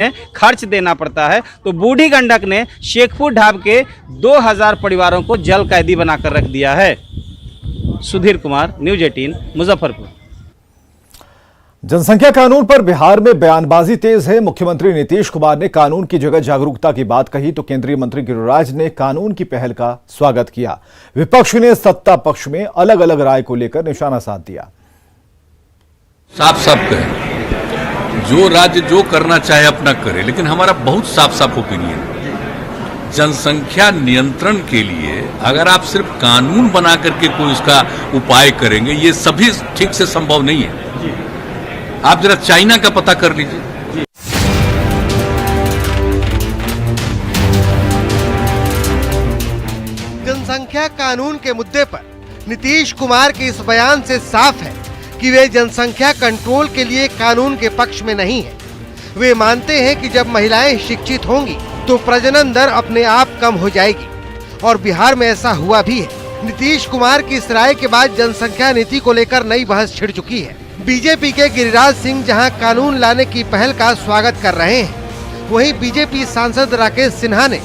खर्च देना पड़ता है। तो बूढ़ी गंडक ने शेखपुर ढाब के 2000 परिवारों को जल कैदी बनाकर रख दिया है। सुधीर कुमार, न्यूज़ 18, मुजफ्फरपुर। जनसंख्या कानून पर बिहार में बयानबाजी तेज है। मुख्यमंत्री नीतीश कुमार ने कानून की जगह जागरूकता की बात कही तो केंद्रीय मंत्री गिरिराज ने कानून की पहल का स्वागत किया। विपक्ष ने सत्ता पक्ष में अलग अलग राय को लेकर निशाना साध दिया। साफ साफ कहे, जो राज्य जो करना चाहे अपना करे, लेकिन हमारा बहुत साफ साफ ओपिनियन है। जनसंख्या नियंत्रण के लिए अगर आप सिर्फ कानून बना करके कोई उसका उपाय करेंगे, ये सभी ठीक से संभव नहीं है। आप जरा चाइना का पता कर लीजिए। जनसंख्या कानून के मुद्दे पर नीतीश कुमार के इस बयान से साफ है कि वे जनसंख्या कंट्रोल के लिए कानून के पक्ष में नहीं है। वे मानते हैं कि जब महिलाएं शिक्षित होंगी तो प्रजनन दर अपने आप कम हो जाएगी, और बिहार में ऐसा हुआ भी है। नीतीश कुमार की इस राय के बाद जनसंख्या नीति को लेकर नई बहस छिड़ चुकी है। बीजेपी के गिरिराज सिंह जहां कानून लाने की पहल का स्वागत कर रहे हैं, वहीं बीजेपी सांसद राकेश सिन्हा ने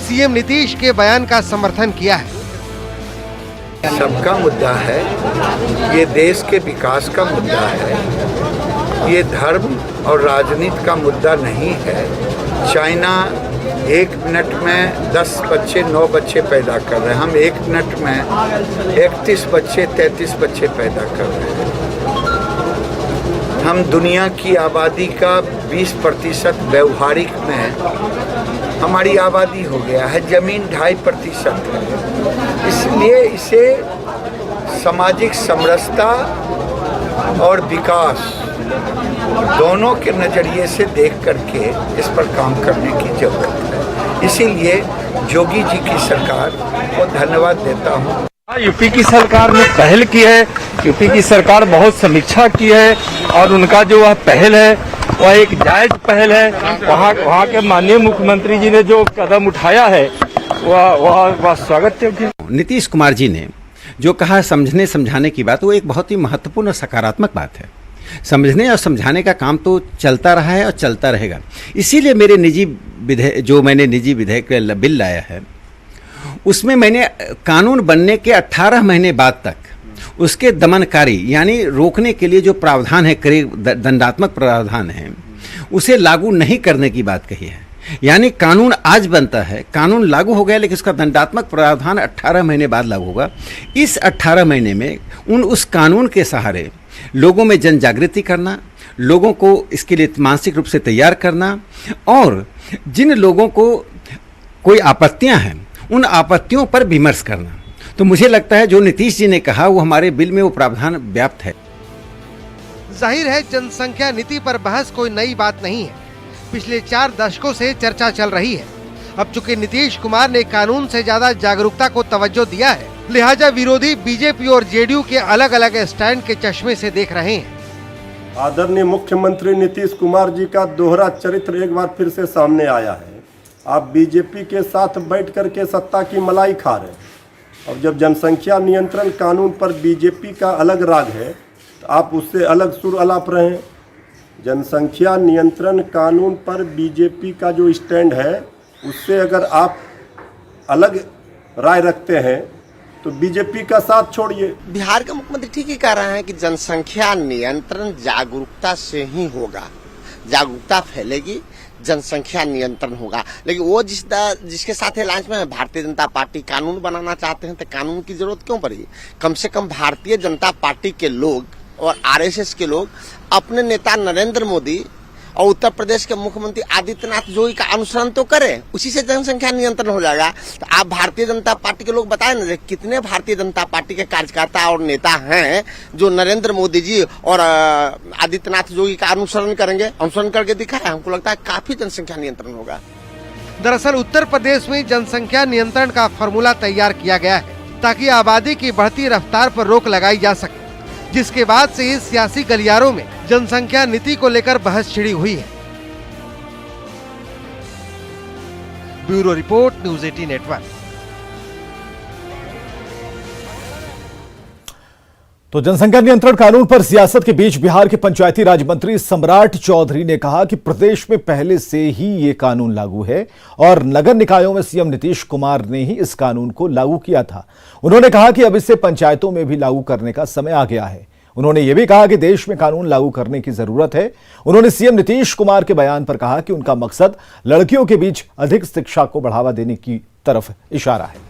सीएम नीतीश के बयान का समर्थन किया है। सबका मुद्दा है, ये देश के विकास का मुद्दा है, ये धर्म और राजनीति का मुद्दा नहीं है। चाइना 1 मिनट में 10 बच्चे 9 बच्चे पैदा कर रहे हैं, हम 1 मिनट में 31 बच्चे 33 बच्चे पैदा कर रहे हैं। हम दुनिया की आबादी का 20% व्यवहारिक में हमारी आबादी हो गया है, जमीन 2.5% है। इसलिए इसे सामाजिक समरसता और विकास दोनों के नज़रिए से देख करके इस पर काम करने की जरूरत है। इसीलिए योगी जी की सरकार को धन्यवाद देता हूँ। यूपी की सरकार ने पहल की है, यूपी की सरकार बहुत समीक्षा की है, और उनका जो वह पहल है वह एक जायज पहल है। वहाँ के माननीय मुख्यमंत्री जी ने जो कदम उठाया है वह स्वागत योग्य। नीतीश कुमार जी ने जो कहा समझने समझाने की बात, वो एक बहुत ही महत्वपूर्ण और सकारात्मक बात है। समझने और समझाने का काम तो चलता रहा है और चलता रहेगा। इसीलिए मेरे मैंने निजी विधेयक बिल लाया है, उसमें मैंने कानून बनने के 18 महीने बाद तक उसके दमनकारी यानी रोकने के लिए जो प्रावधान है, दंडात्मक प्रावधान है, उसे लागू नहीं करने की बात कही है। यानी कानून आज बनता है, कानून लागू हो गया, लेकिन उसका दंडात्मक प्रावधान 18 महीने बाद लागू होगा। इस 18 महीने में उस कानून के सहारे लोगों में जन जागृति करना, लोगों को इसके लिए मानसिक रूप से तैयार करना, और जिन लोगों को कोई आपत्तियां हैं उन आपत्तियों पर विमर्श करना। तो मुझे लगता है जो नीतीश जी ने कहा वो हमारे बिल में वो प्रावधान व्याप्त है। जाहिर है जनसंख्या नीति पर बहस कोई नई बात नहीं है, पिछले 4 दशकों से चर्चा चल रही है। अब चूंकि नीतीश कुमार ने कानून से ज्यादा जागरूकता को तवज्जो दिया है, लिहाजा विरोधी बीजेपी और जेडीयू के अलग अलग स्टैंड के चश्मे से देख रहे हैं। आदरणीय मुख्यमंत्री नीतीश कुमार जी का दोहरा चरित्र एक बार फिर से सामने आया है। आप बीजेपी के साथ बैठ करके सत्ता की मलाई खा रहे हैं। अब जब जनसंख्या नियंत्रण कानून पर बीजेपी का अलग राग है तो आप उससे अलग सुर अलाप रहे हैं। जनसंख्या नियंत्रण कानून पर बीजेपी का जो स्टैंड है उससे अगर आप अलग राय रखते हैं तो बीजेपी का साथ छोड़िए। बिहार के मुख्यमंत्री ठीक ही कह रहे हैं कि जनसंख्या नियंत्रण जागरूकता से ही होगा, जागरूकता फैलेगी, जनसंख्या नियंत्रण होगा। लेकिन वो जिसके साथ अलायंस में भारतीय जनता पार्टी कानून बनाना चाहते हैं, तो कानून की जरूरत क्यों पड़ेगी? कम से कम भारतीय जनता पार्टी के लोग और आरएसएस के लोग अपने नेता नरेंद्र मोदी और उत्तर प्रदेश के मुख्यमंत्री आदित्यनाथ जोगी का अनुसरण तो करें, उसी से जनसंख्या नियंत्रण हो जाएगा। तो आप भारतीय जनता पार्टी के लोग बताएं ना, कितने भारतीय जनता पार्टी के कार्यकर्ता और नेता हैं जो नरेंद्र मोदी जी और आदित्यनाथ जोगी का अनुसरण करेंगे, अनुसरण करके दिखाए। हमको लगता है काफी जनसंख्या नियंत्रण होगा। दरअसल उत्तर प्रदेश में जनसंख्या नियंत्रण का फॉर्मूला तैयार किया गया है ताकि आबादी की बढ़ती रफ्तार पर रोक लगाई जा सके, जिसके बाद से ही सियासी गलियारों में जनसंख्या नीति को लेकर बहस छिड़ी हुई है। Bureau report, news 18 network. तो जनसंख्या नियंत्रण कानून पर सियासत के बीच बिहार के पंचायती राज मंत्री सम्राट चौधरी ने कहा कि प्रदेश में पहले से ही ये कानून लागू है और नगर निकायों में सीएम नीतीश कुमार ने ही इस कानून को लागू किया था। उन्होंने कहा कि अब इसे पंचायतों में भी लागू करने का समय आ गया है। उन्होंने ये भी कहा कि देश में कानून लागू करने की जरूरत है। उन्होंने सीएम नीतीश कुमार के बयान पर कहा कि उनका मकसद लड़कियों के बीच अधिक शिक्षा को बढ़ावा देने की तरफ इशारा है।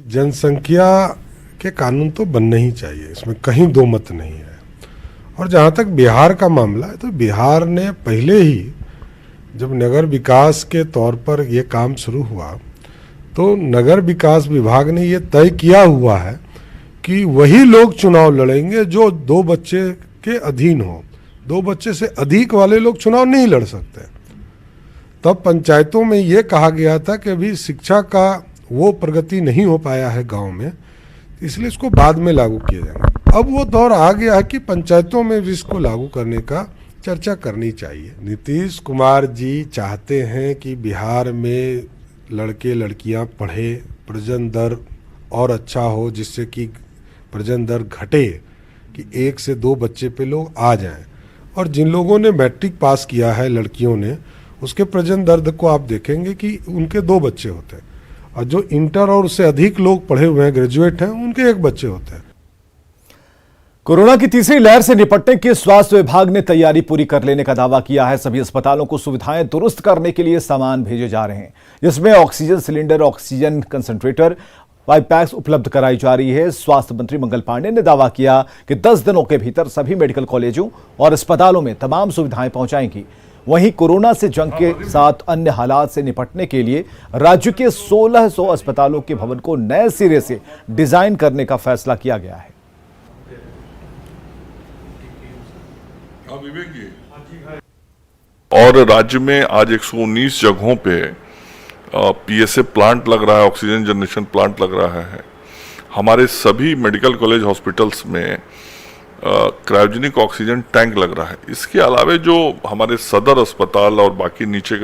जनसंख्या के कानून तो बनने ही चाहिए, इसमें कहीं दो मत नहीं है। और जहाँ तक बिहार का मामला है तो बिहार ने पहले ही जब नगर विकास के तौर पर ये काम शुरू हुआ तो नगर विकास विभाग ने ये तय किया हुआ है कि वही लोग चुनाव लड़ेंगे जो 2 बच्चे के अधीन हो। 2 बच्चे से अधिक वाले लोग चुनाव नहीं लड़ सकते। तब पंचायतों में ये कहा गया था कि अभी शिक्षा का वो प्रगति नहीं हो पाया है गांव में, इसलिए इसको बाद में लागू किया जाएगा। अब वो दौर आ गया है कि पंचायतों में भी इसको लागू करने का चर्चा करनी चाहिए। नीतीश कुमार जी चाहते हैं कि बिहार में लड़के लड़कियां पढ़े, प्रजनन दर और अच्छा हो, जिससे कि प्रजनन दर घटे, कि 1 से 2 बच्चे पे लोग आ जाएं। और जिन लोगों ने मैट्रिक पास किया है लड़कियों ने, उसके प्रजनन दर को आप देखेंगे कि उनके 2 बच्चे होते हैं, और जो इंटर और उससे अधिक लोग पढ़े हुए हैं, ग्रेजुएट हैं, उनके 1 बच्चे होते हैं। कोरोना की तीसरी लहर से निपटने के स्वास्थ्य विभाग ने तैयारी पूरी कर लेने का दावा किया है। सभी अस्पतालों को सुविधाएं दुरुस्त करने के लिए सामान भेजे जा रहे हैं, जिसमें ऑक्सीजन सिलेंडर, ऑक्सीजन कंसंट्रेटर, वाइपैक्स उपलब्ध कराई जा रही है। स्वास्थ्य मंत्री मंगल पांडे ने दावा किया कि 10 दिनों के भीतर सभी मेडिकल कॉलेजों और अस्पतालों में तमाम सुविधाएं पहुंचाएंगी। वहीं कोरोना से जंग के साथ अन्य हालात से निपटने के लिए राज्य के 1600 अस्पतालों के भवन को नए सिरे से डिजाइन करने का फैसला किया गया है। और राज्य में आज 119 जगहों पे पीएसए प्लांट लग रहा है, ऑक्सीजन जनरेशन प्लांट लग रहा है। हमारे सभी मेडिकल कॉलेज हॉस्पिटल्स में क्रायोजेनिक ऑक्सीजन टैंक लग रहा है। इसके अलावा जो हमारे सदर अस्पताल और बाकी नीचे का